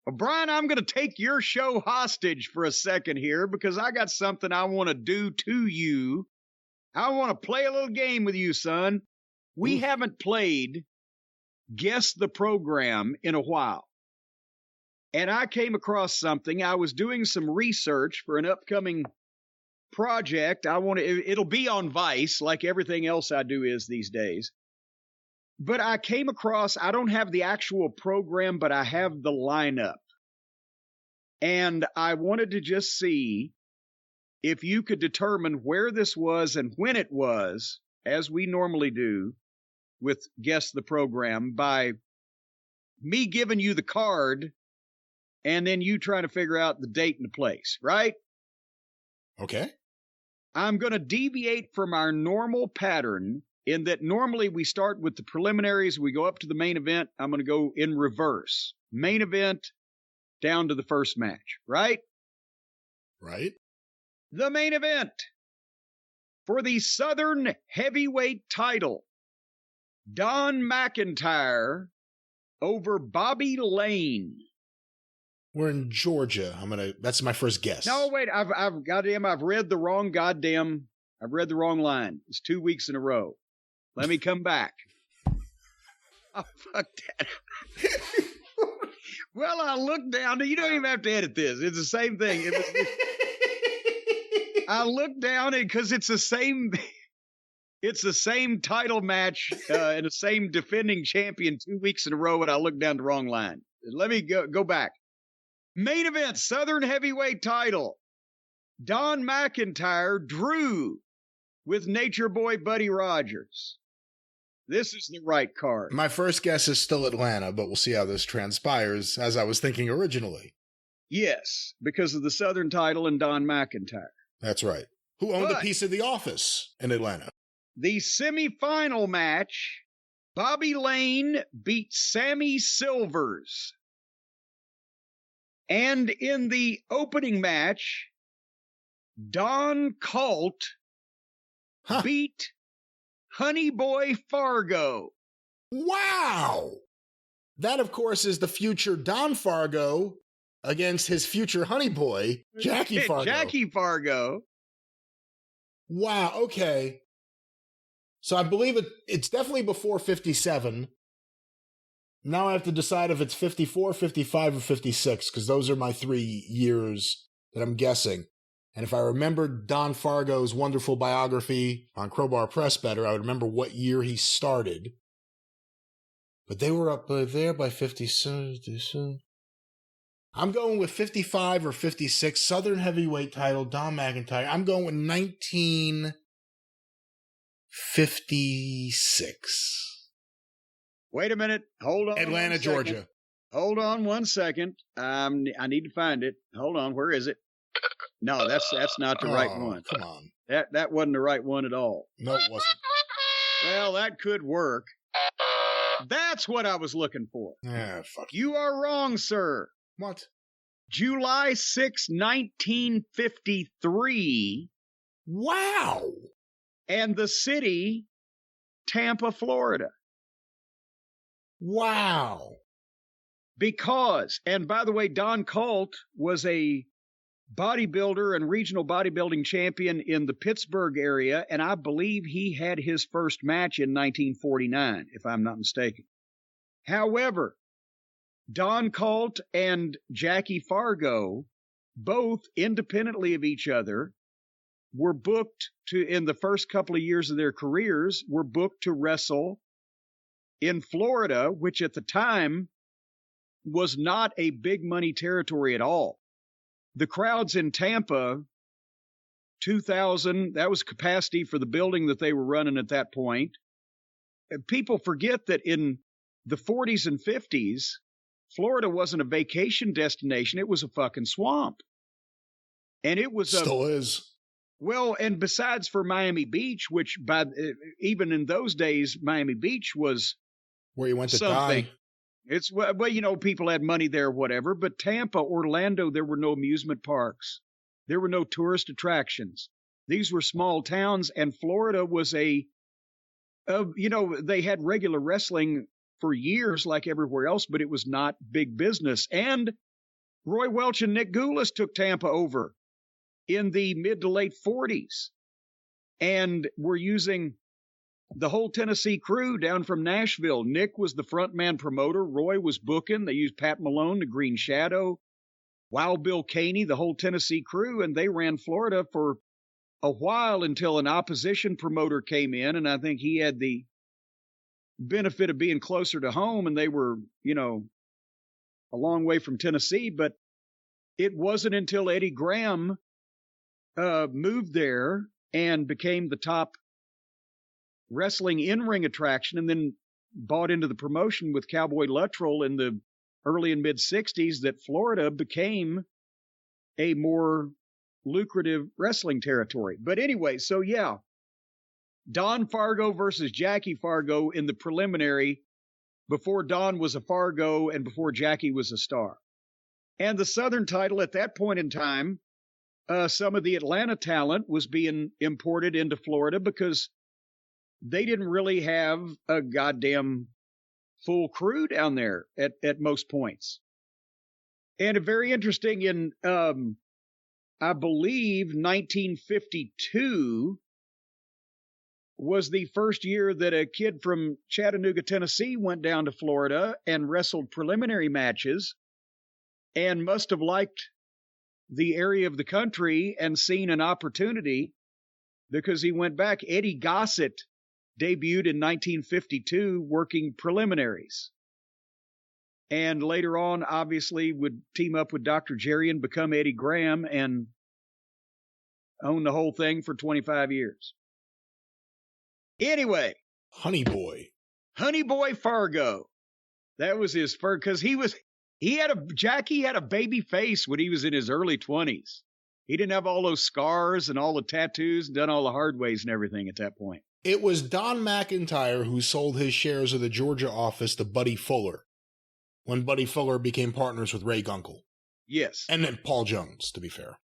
Well, Brian, I'm going to take your show hostage for a second here because I got something I want to do to you. I want to play a little game with you, son. We haven't played Guess the Program in a while. And I came across something. I was doing some research for an upcoming project. It'll be on Vice, like everything else I do is these days. But I came across, I don't have the actual program, but I have the lineup. And I wanted to just see if you could determine where this was and when it was, as we normally do with Guess the Program, by me giving you the card and then you trying to figure out the date and the place, right? Okay. I'm going to deviate from our normal pattern in that normally we start with the preliminaries, we go up to the main event. I'm going to go in reverse. Main event down to the first match, right? Right. The main event for the Southern Heavyweight title, Don McIntyre over Bobby Lane. We're in Georgia. That's my first guess. No, wait, I've read the wrong line. It's 2 weeks in a row. Let me come back. Oh, fuck that. Well, I looked down. You don't even have to edit this. It's the same thing. I looked down because it's the same title match and the same defending champion 2 weeks in a row, and I looked down the wrong line. Let me go back. Main event, Southern Heavyweight title. Don McIntyre drew with Nature Boy Buddy Rogers. This is the right card. My first guess is still Atlanta, but we'll see how this transpires, as I was thinking originally. Yes, because of the Southern title and Don McIntyre. That's right. Who owned a piece of the office in Atlanta. The semifinal match, Bobby Lane beat Sammy Silvers. And in the opening match, Don Colt beat Honey Boy Fargo. Wow! That, of course, is the future Don Fargo against his future honey boy, Jackie Fargo. Jackie Fargo. Wow, okay. So I believe it's definitely before 57. Now I have to decide if it's 54, 55, or 56, because those are my 3 years that I'm guessing. And if I remembered Don Fargo's wonderful biography on Crowbar Press better, I would remember what year he started. But they were up there by 57. I'm going with 55 or 56, Southern Heavyweight title, Don McIntyre. I'm going with 1956. Wait a minute. Hold on. Atlanta, Georgia. Hold on 1 second. I need to find it. Hold on. Where is it? No, that's not the right one. Come on. That wasn't the right one at all. No, it wasn't. Well, that could work. That's what I was looking for. Yeah, fuck. You are wrong, sir. What? July 6, 1953. Wow. And the city, Tampa, Florida. Wow. Because, and by the way, Don Colt was a bodybuilder and regional bodybuilding champion in the Pittsburgh area, and I believe he had his first match in 1949, if I'm not mistaken. However, Don Colt and Jackie Fargo, both independently of each other, were booked to, in the first couple of years of their careers, were booked to wrestle in Florida, which at the time was not a big money territory at all. The crowds in Tampa, 2,000, that was capacity for the building that they were running at that point. People forget that in the 40s and 50s, Florida wasn't a vacation destination. It was a fucking swamp. And it was still is. Well, and besides for Miami Beach, which even in those days, Miami Beach was where you went to something. Die. It's, well, you know, people had money there, whatever. But Tampa, Orlando, there were no amusement parks. There were no tourist attractions. These were small towns, and Florida was they had regular wrestling for years like everywhere else, but it was not big business. And Roy Welch and Nick Goulas took Tampa over in the mid to late 40s and were using the whole Tennessee crew down from Nashville. Nick was the frontman promoter. Roy was booking. They used Pat Malone, the Green Shadow, Wild Bill Caney, the whole Tennessee crew, and they ran Florida for a while until an opposition promoter came in, and I think he had the benefit of being closer to home, and they were, a long way from Tennessee. But it wasn't until Eddie Graham moved there and became the top wrestling in-ring attraction, and then bought into the promotion with Cowboy Luttrell in the early and mid-'60s, that Florida became a more lucrative wrestling territory. But anyway, so yeah, Don Fargo versus Jackie Fargo in the preliminary before Don was a Fargo and before Jackie was a star. And the Southern title at that point in time, some of the Atlanta talent was being imported into Florida because they didn't really have a goddamn full crew down there at most points. And very interesting, in, I believe, 1952 was the first year that a kid from Chattanooga, Tennessee went down to Florida and wrestled preliminary matches and must have liked the area of the country and seen an opportunity, because he went back. Eddie Gossett debuted in 1952 working preliminaries, and later on obviously would team up with Dr. Jerry and become Eddie Graham and own the whole thing for 25 years. Anyway, Honey Boy Fargo, that was his first, because Jackie had a baby face when he was in his early 20s. He didn't have all those scars and all the tattoos and done all the hard ways and everything at that point. It was Don McIntyre who sold his shares of the Georgia office to Buddy Fuller when Buddy Fuller became partners with Ray Gunkel. Yes. And then Paul Jones, to be fair.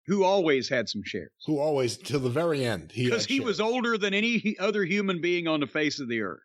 Who always had some shares. Who always, till the very end. Because he was older than any other human being on the face of the earth.